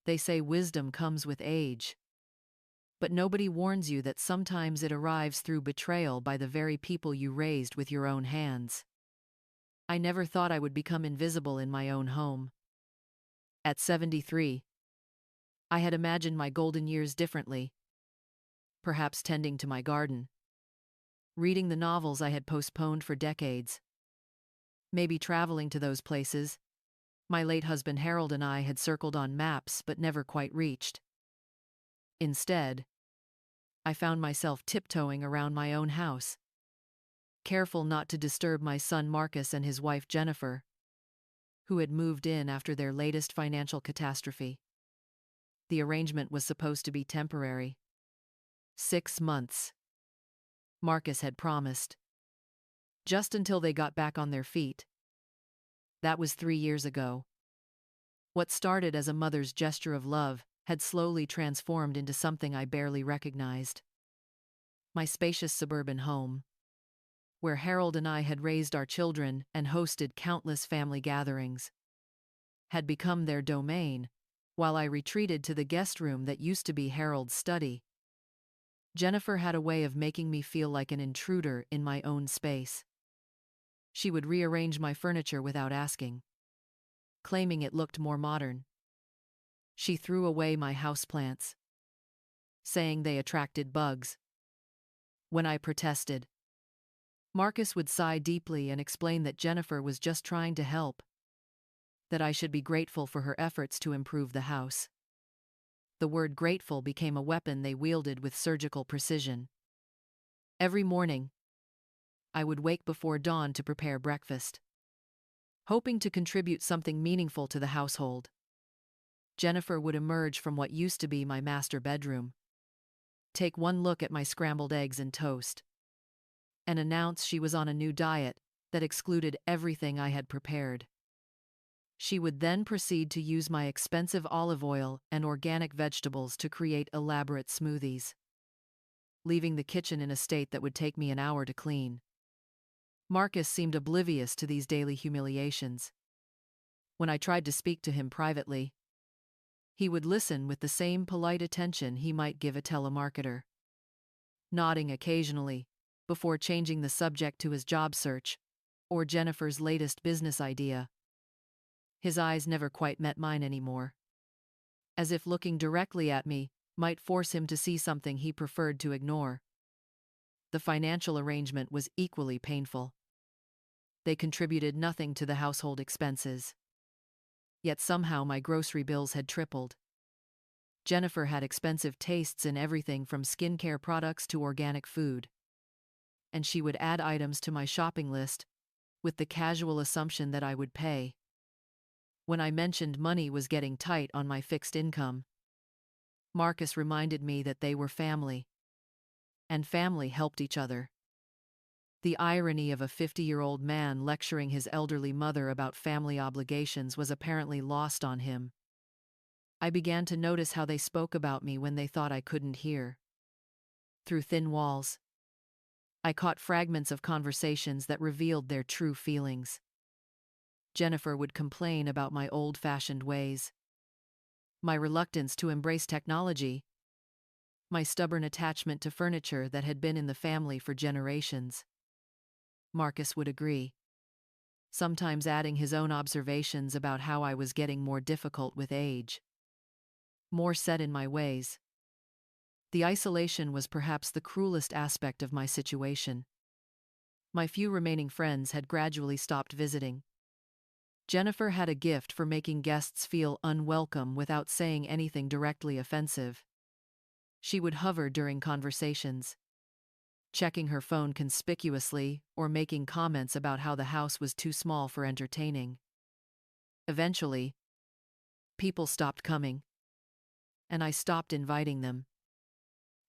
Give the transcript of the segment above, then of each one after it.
They say wisdom comes with age. But nobody warns you that sometimes it arrives through betrayal by the very people you raised with your own hands. I never thought I would become invisible in my own home. At 73, I had imagined my golden years differently. Perhaps tending to my garden, reading the novels I had postponed for decades, maybe traveling to those places my late husband Harold and I had circled on maps but never quite reached. Instead, I found myself tiptoeing around my own house, careful not to disturb my son Marcus and his wife Jennifer, who had moved in after their latest financial catastrophe. The arrangement was supposed to be temporary. 6 months. Marcus had promised. Just until they got back on their feet. That was 3 years ago. What started as a mother's gesture of love had slowly transformed into something I barely recognized. My spacious suburban home, where Harold and I had raised our children and hosted countless family gatherings, had become their domain, while I retreated to the guest room that used to be Harold's study. Jennifer had a way of making me feel like an intruder in my own space. She would rearrange my furniture without asking, claiming it looked more modern. She threw away my houseplants, saying they attracted bugs. When I protested, Marcus would sigh deeply and explain that Jennifer was just trying to help, that I should be grateful for her efforts to improve the house. The word grateful became a weapon they wielded with surgical precision. Every morning, I would wake before dawn to prepare breakfast, hoping to contribute something meaningful to the household. Jennifer would emerge from what used to be my master bedroom, take one look at my scrambled eggs and toast, and announce she was on a new diet that excluded everything I had prepared. She would then proceed to use my expensive olive oil and organic vegetables to create elaborate smoothies, leaving the kitchen in a state that would take me an hour to clean. Marcus seemed oblivious to these daily humiliations. When I tried to speak to him privately, he would listen with the same polite attention he might give a telemarketer, nodding occasionally before changing the subject to his job search or Jennifer's latest business idea. His eyes never quite met mine anymore, as if looking directly at me might force him to see something he preferred to ignore. The financial arrangement was equally painful. They contributed nothing to the household expenses. Yet somehow my grocery bills had tripled. Jennifer had expensive tastes in everything from skincare products to organic food, and she would add items to my shopping list with the casual assumption that I would pay. When I mentioned money was getting tight on my fixed income, Marcus reminded me that they were family, and family helped each other. The irony of a 50-year-old man lecturing his elderly mother about family obligations was apparently lost on him. I began to notice how they spoke about me when they thought I couldn't hear. Through thin walls, I caught fragments of conversations that revealed their true feelings. Jennifer would complain about my old-fashioned ways, my reluctance to embrace technology, my stubborn attachment to furniture that had been in the family for generations. Marcus would agree, sometimes adding his own observations about how I was getting more difficult with age, more set in my ways. The isolation was perhaps the cruelest aspect of my situation. My few remaining friends had gradually stopped visiting. Jennifer had a gift for making guests feel unwelcome without saying anything directly offensive. She would hover during conversations, checking her phone conspicuously or making comments about how the house was too small for entertaining. Eventually, people stopped coming, and I stopped inviting them.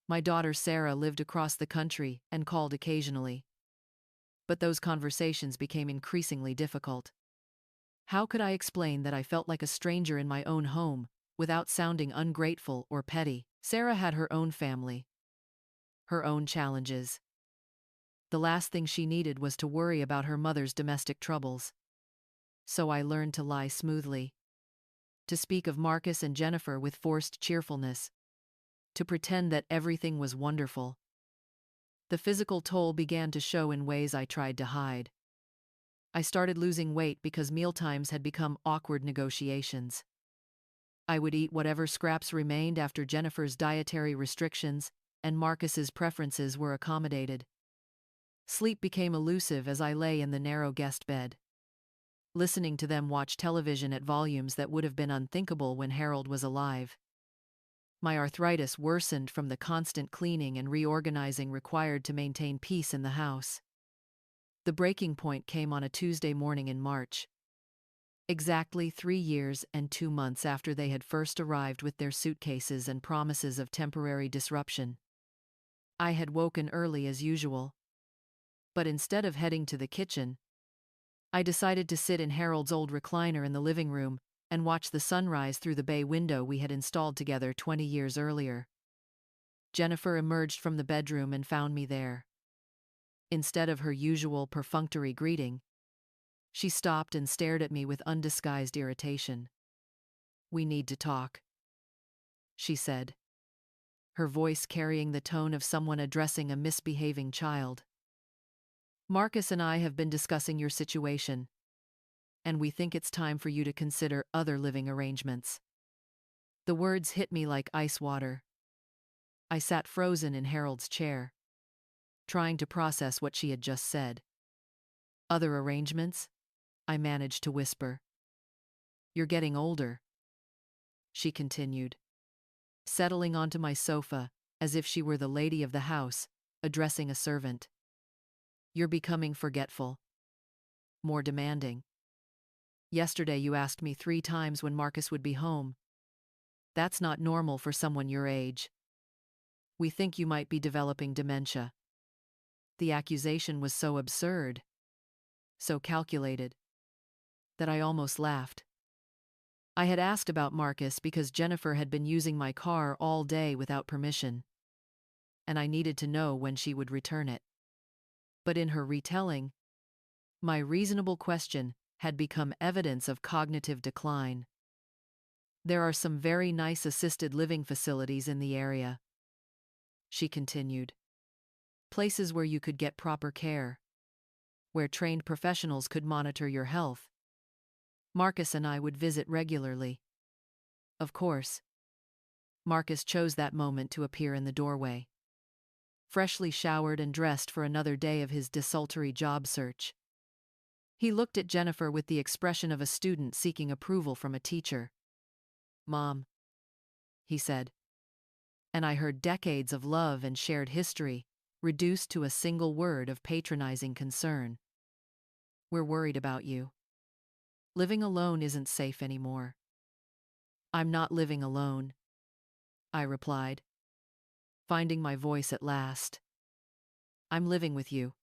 My daughter Sarah lived across the country and called occasionally, but those conversations became increasingly difficult. How could I explain that I felt like a stranger in my own home without sounding ungrateful or petty? Sarah had her own family, her own challenges. The last thing she needed was to worry about her mother's domestic troubles. So I learned to lie smoothly, to speak of Marcus and Jennifer with forced cheerfulness, to pretend that everything was wonderful. The physical toll began to show in ways I tried to hide. I started losing weight because mealtimes had become awkward negotiations. I would eat whatever scraps remained after Jennifer's dietary restrictions and Marcus's preferences were accommodated. Sleep became elusive as I lay in the narrow guest bed, listening to them watch television at volumes that would have been unthinkable when Harold was alive. My arthritis worsened from the constant cleaning and reorganizing required to maintain peace in the house. The breaking point came on a Tuesday morning in March, exactly 3 years and 2 months after they had first arrived with their suitcases and promises of temporary disruption. I had woken early as usual, but instead of heading to the kitchen, I decided to sit in Harold's old recliner in the living room and watch the sunrise through the bay window we had installed together 20 years earlier. Jennifer emerged from the bedroom and found me there. Instead of her usual perfunctory greeting, she stopped and stared at me with undisguised irritation. "We need to talk," she said, her voice carrying the tone of someone addressing a misbehaving child. "Marcus and I have been discussing your situation, and we think it's time for you to consider other living arrangements." The words hit me like ice water. I sat frozen in Harold's chair, trying to process what she had just said. "Other arrangements?" I managed to whisper. "You're getting older," she continued, settling onto my sofa as if she were the lady of the house, addressing a servant. "You're becoming forgetful, more demanding. Yesterday you asked me 3 times when Marcus would be home. That's not normal for someone your age. We think you might be developing dementia." The accusation was so absurd, so calculated, that I almost laughed. I had asked about Marcus because Jennifer had been using my car all day without permission, and I needed to know when she would return it. But in her retelling, my reasonable question had become evidence of cognitive decline. "There are some very nice assisted living facilities in the area," she continued. "Places where you could get proper care, where trained professionals could monitor your health. Marcus and I would visit regularly." Of course, Marcus chose that moment to appear in the doorway, freshly showered and dressed for another day of his desultory job search. He looked at Jennifer with the expression of a student seeking approval from a teacher. "Mom," he said, and I heard decades of love and shared history reduced to a single word of patronizing concern. "We're worried about you. Living alone isn't safe anymore." "I'm not living alone," I replied, finding my voice at last. "I'm living with you."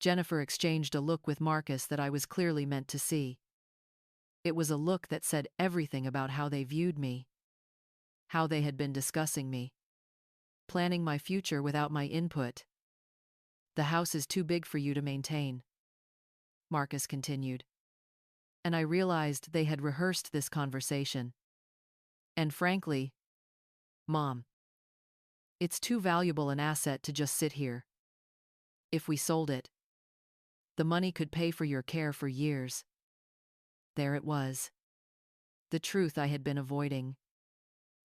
Jennifer exchanged a look with Marcus that I was clearly meant to see. It was a look that said everything about how they viewed me, how they had been discussing me, planning my future without my input. "The house is too big for you to maintain," Marcus continued. And I realized they had rehearsed this conversation. "And frankly, Mom, it's too valuable an asset to just sit here. If we sold it, the money could pay for your care for years." There it was. The truth I had been avoiding.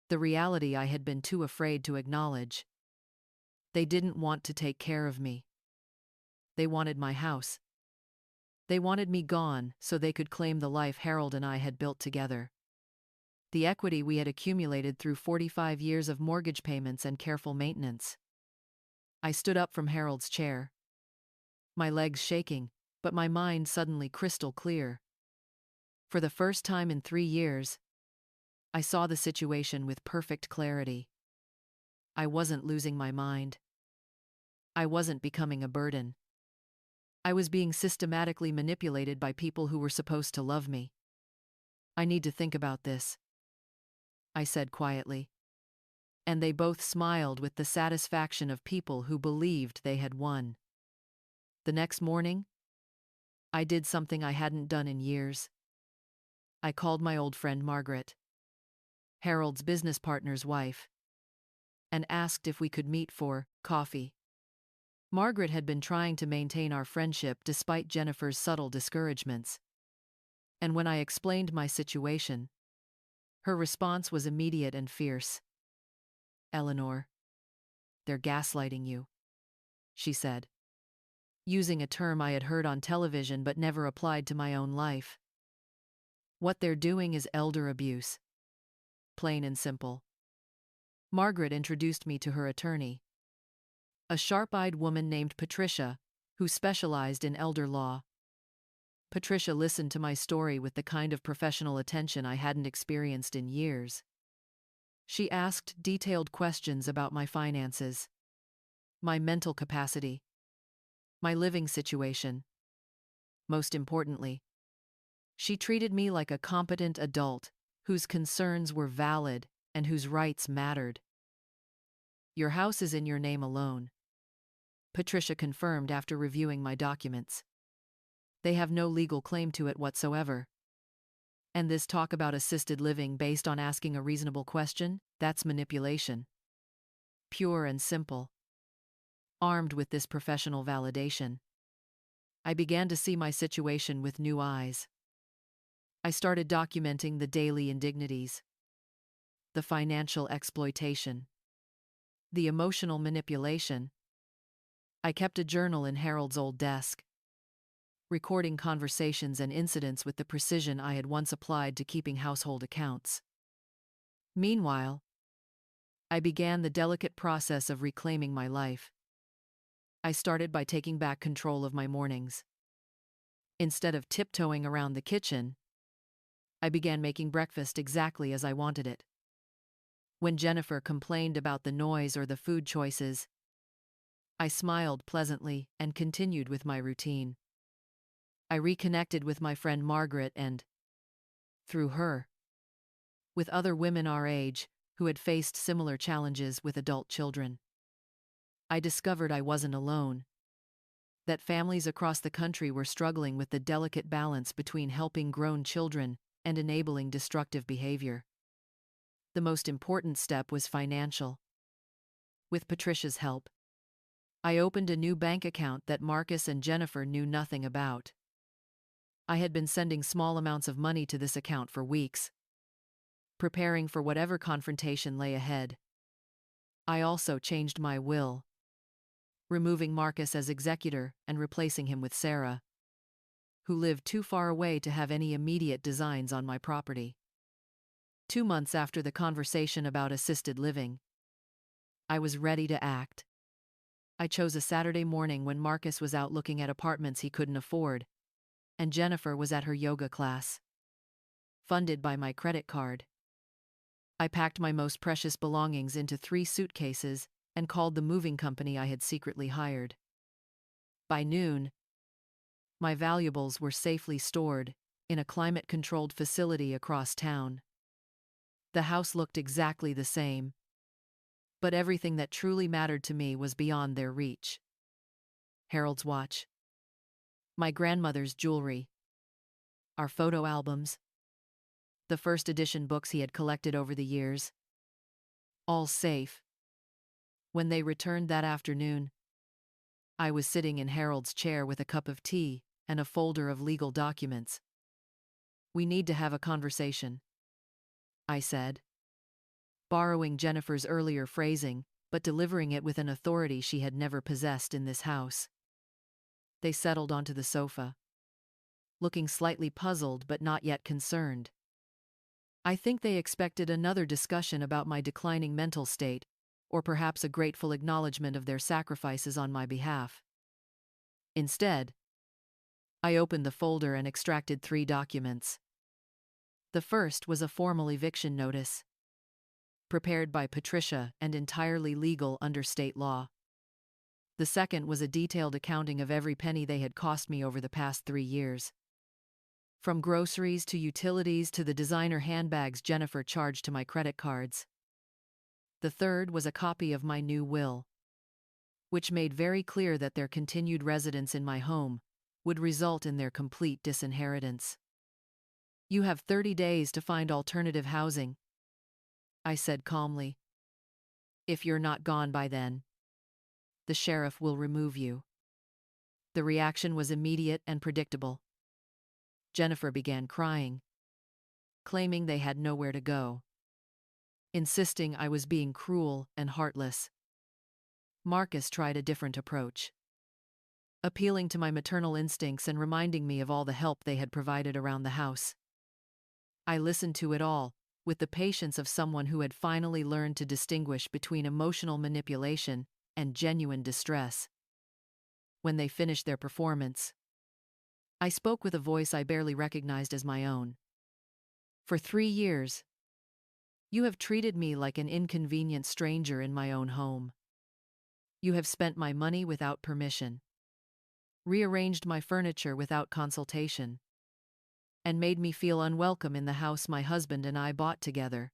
The reality I had been too afraid to acknowledge. They didn't want to take care of me. They wanted my house. They wanted me gone so they could claim the life Harold and I had built together. The equity we had accumulated through 45 years of mortgage payments and careful maintenance. I stood up from Harold's chair, my legs shaking, but my mind suddenly crystal clear. For the first time in 3 years, I saw the situation with perfect clarity. I wasn't losing my mind. I wasn't becoming a burden. I was being systematically manipulated by people who were supposed to love me. "I need to think about this," I said quietly. And they both smiled with the satisfaction of people who believed they had won. The next morning, I did something I hadn't done in years. I called my old friend Margaret, Harold's business partner's wife, and asked if we could meet for coffee. Margaret had been trying to maintain our friendship despite Jennifer's subtle discouragements. And when I explained my situation, her response was immediate and fierce. "Eleanor, they're gaslighting you," she said, using a term I had heard on television but never applied to my own life. "What they're doing is elder abuse. Plain and simple." Margaret introduced me to her attorney, a sharp-eyed woman named Patricia, who specialized in elder law. Patricia listened to my story with the kind of professional attention I hadn't experienced in years. She asked detailed questions about my finances, my mental capacity, my living situation. Most importantly, she treated me like a competent adult whose concerns were valid and whose rights mattered. "Your house is in your name alone," Patricia confirmed after reviewing my documents. "They have no legal claim to it whatsoever. And this talk about assisted living based on asking a reasonable question, that's manipulation. Pure and simple." Armed with this professional validation, I began to see my situation with new eyes. I started documenting the daily indignities, the financial exploitation, the emotional manipulation. I kept a journal in Harold's old desk, recording conversations and incidents with the precision I had once applied to keeping household accounts. Meanwhile, I began the delicate process of reclaiming my life. I started by taking back control of my mornings. Instead of tiptoeing around the kitchen, I began making breakfast exactly as I wanted it. When Jennifer complained about the noise or the food choices, I smiled pleasantly and continued with my routine. I reconnected with my friend Margaret and, through her, with other women our age who had faced similar challenges with adult children. I discovered I wasn't alone, that families across the country were struggling with the delicate balance between helping grown children and enabling destructive behavior. The most important step was financial. With Patricia's help, I opened a new bank account that Marcus and Jennifer knew nothing about. I had been sending small amounts of money to this account for weeks, preparing for whatever confrontation lay ahead. I also changed my will, removing Marcus as executor and replacing him with Sarah, who lived too far away to have any immediate designs on my property. 2 months after the conversation about assisted living, I was ready to act. I chose a Saturday morning when Marcus was out looking at apartments he couldn't afford, and Jennifer was at her yoga class. Funded by my credit card, I packed my most precious belongings into 3 suitcases and called the moving company I had secretly hired. By noon, my valuables were safely stored in a climate-controlled facility across town. The house looked exactly the same, but everything that truly mattered to me was beyond their reach. Harold's watch, my grandmother's jewelry, our photo albums, the first edition books he had collected over the years. All safe. When they returned that afternoon, I was sitting in Harold's chair with a cup of tea and a folder of legal documents. "We need to have a conversation," I said, borrowing Jennifer's earlier phrasing, but delivering it with an authority she had never possessed in this house. They settled onto the sofa, looking slightly puzzled but not yet concerned. I think they expected another discussion about my declining mental state, or perhaps a grateful acknowledgement of their sacrifices on my behalf. Instead, I opened the folder and extracted 3 documents. The first was a formal eviction notice, prepared by Patricia and entirely legal under state law. The second was a detailed accounting of every penny they had cost me over the past 3 years. From groceries to utilities to the designer handbags Jennifer charged to my credit cards. The third was a copy of my new will, which made very clear that their continued residence in my home would result in their complete disinheritance. You have 30 days to find alternative housing, I said calmly. If you're not gone by then, the sheriff will remove you. The reaction was immediate and predictable. Jennifer began crying, claiming they had nowhere to go, insisting I was being cruel and heartless. Marcus tried a different approach, appealing to my maternal instincts and reminding me of all the help they had provided around the house. I listened to it all, with the patience of someone who had finally learned to distinguish between emotional manipulation and genuine distress. When they finished their performance, I spoke with a voice I barely recognized as my own. For 3 years, you have treated me like an inconvenient stranger in my own home. You have spent my money without permission, rearranged my furniture without consultation, and made me feel unwelcome in the house my husband and I bought together.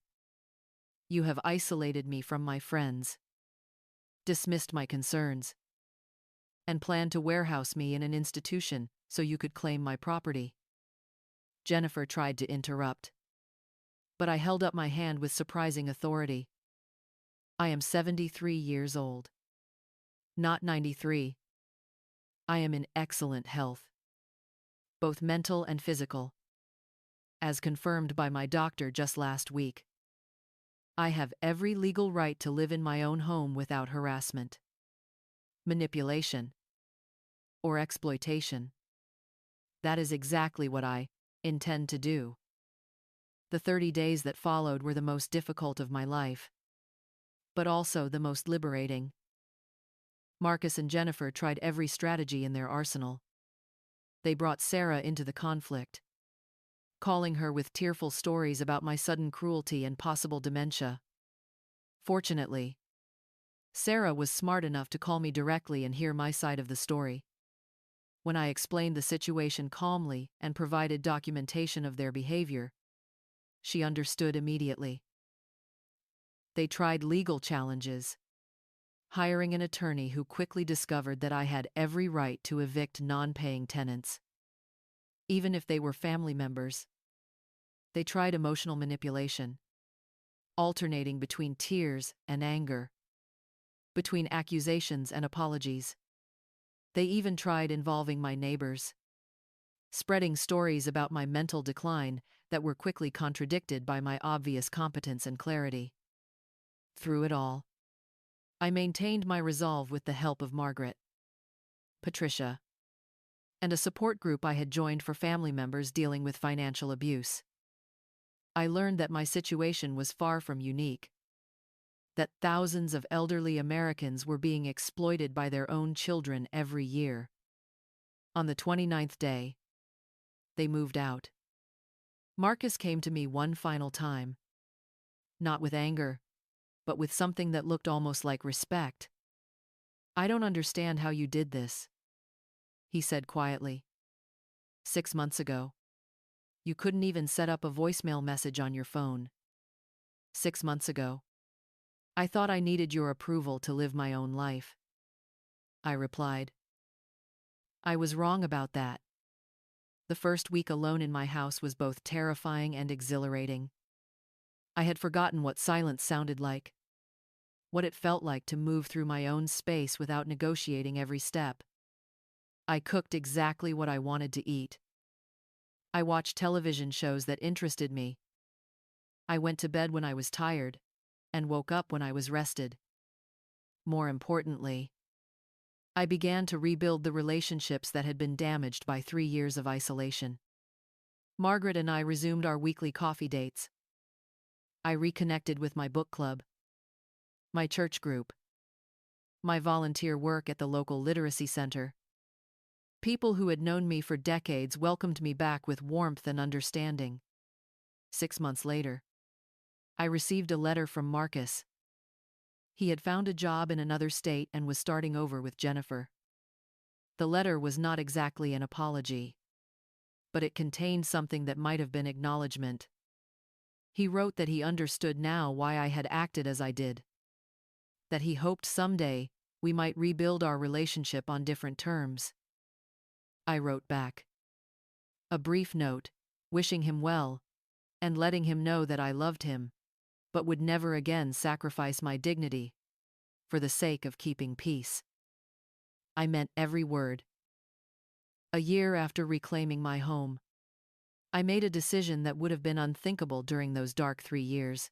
You have isolated me from my friends, dismissed my concerns, and planned to warehouse me in an institution so you could claim my property. Jennifer tried to interrupt, but I held up my hand with surprising authority. I am 73 years old, not 93. I am in excellent health, both mental and physical, as confirmed by my doctor just last week. I have every legal right to live in my own home without harassment, manipulation, or exploitation. That is exactly what I intend to do. The 30 days that followed were the most difficult of my life, but also the most liberating. Marcus and Jennifer tried every strategy in their arsenal. They brought Sarah into the conflict, calling her with tearful stories about my sudden cruelty and possible dementia. Fortunately, Sarah was smart enough to call me directly and hear my side of the story. When I explained the situation calmly and provided documentation of their behavior, she understood immediately. They tried legal challenges, hiring an attorney who quickly discovered that I had every right to evict non-paying tenants, even if they were family members. They tried emotional manipulation, alternating between tears and anger, between accusations and apologies. They even tried involving my neighbors, spreading stories about my mental decline that were quickly contradicted by my obvious competence and clarity. Through it all, I maintained my resolve with the help of Margaret, Patricia, and a support group I had joined for family members dealing with financial abuse. I learned that my situation was far from unique, that thousands of elderly Americans were being exploited by their own children every year. On the 29th day, they moved out. Marcus came to me one final time, not with anger, but with something that looked almost like respect. I don't understand how you did this, he said quietly. 6 months ago, you couldn't even set up a voicemail message on your phone. 6 months ago, I thought I needed your approval to live my own life. I replied. I was wrong about that. The first week alone in my house was both terrifying and exhilarating. I had forgotten what silence sounded like, what it felt like to move through my own space without negotiating every step. I cooked exactly what I wanted to eat. I watched television shows that interested me. I went to bed when I was tired, and woke up when I was rested. More importantly, I began to rebuild the relationships that had been damaged by 3 years of isolation. Margaret and I resumed our weekly coffee dates. I reconnected with my book club, my church group, my volunteer work at the local literacy center. People who had known me for decades welcomed me back with warmth and understanding. 6 months later, I received a letter from Marcus. He had found a job in another state and was starting over with Jennifer. The letter was not exactly an apology, but it contained something that might have been acknowledgement. He wrote that he understood now why I had acted as I did, that he hoped someday we might rebuild our relationship on different terms. I wrote back a brief note, wishing him well, and letting him know that I loved him, but would never again sacrifice my dignity for the sake of keeping peace. I meant every word. A year after reclaiming my home, I made a decision that would have been unthinkable during those dark 3 years.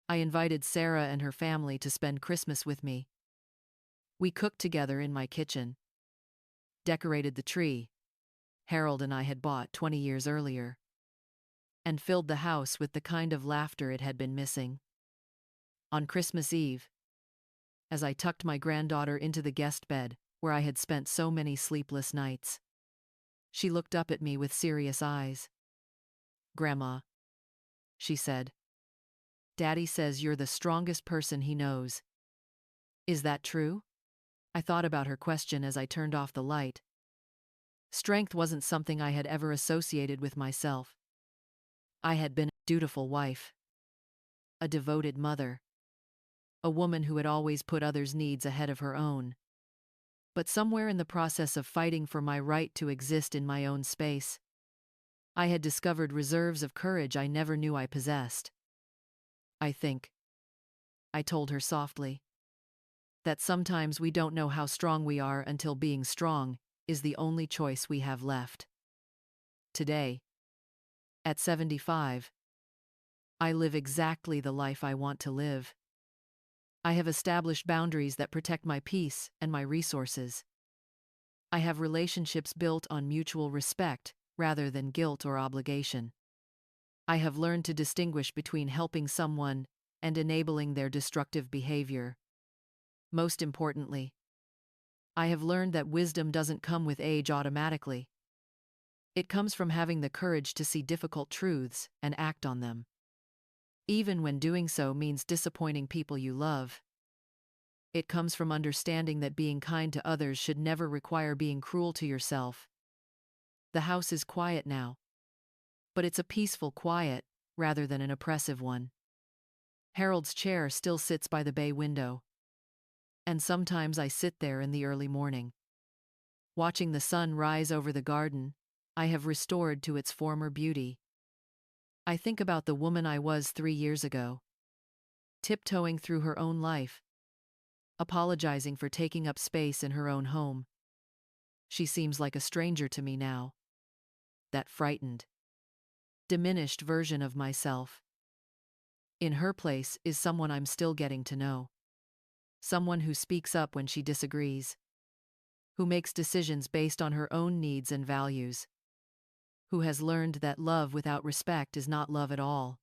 I invited Sarah and her family to spend Christmas with me. We cooked together in my kitchen, decorated the tree Harold and I had bought 20 years earlier, and filled the house with the kind of laughter it had been missing. On Christmas Eve, as I tucked my granddaughter into the guest bed where I had spent so many sleepless nights, she looked up at me with serious eyes. "Grandma," she said, "Daddy says you're the strongest person he knows. Is that true?" I thought about her question as I turned off the light. Strength wasn't something I had ever associated with myself. I had been a dutiful wife, a devoted mother, a woman who had always put others' needs ahead of her own. But somewhere in the process of fighting for my right to exist in my own space, I had discovered reserves of courage I never knew I possessed. "I think," I told her softly, "that sometimes we don't know how strong we are until being strong is the only choice we have left." Today, at 75, I live exactly the life I want to live. I have established boundaries that protect my peace and my resources. I have relationships built on mutual respect rather than guilt or obligation. I have learned to distinguish between helping someone and enabling their destructive behavior. Most importantly, I have learned that wisdom doesn't come with age automatically. It comes from having the courage to see difficult truths and act on them, even when doing so means disappointing people you love. It comes from understanding that being kind to others should never require being cruel to yourself. The house is quiet now, but it's a peaceful quiet rather than an oppressive one. Harold's chair still sits by the bay window, and sometimes I sit there in the early morning. Watching the sun rise over the garden, I have restored to its former beauty. I think about the woman I was 3 years ago, tiptoeing through her own life, apologizing for taking up space in her own home. She seems like a stranger to me now. That frightened, diminished version of myself. In her place is someone I'm still getting to know. Someone who speaks up when she disagrees, who makes decisions based on her own needs and values, who has learned that love without respect is not love at all.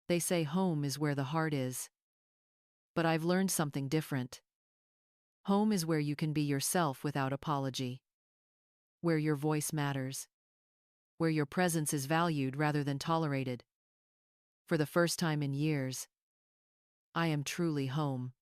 They say home is where the heart is. But I've learned something different. Home is where you can be yourself without apology, where your voice matters, where your presence is valued rather than tolerated. For the first time in years, I am truly home.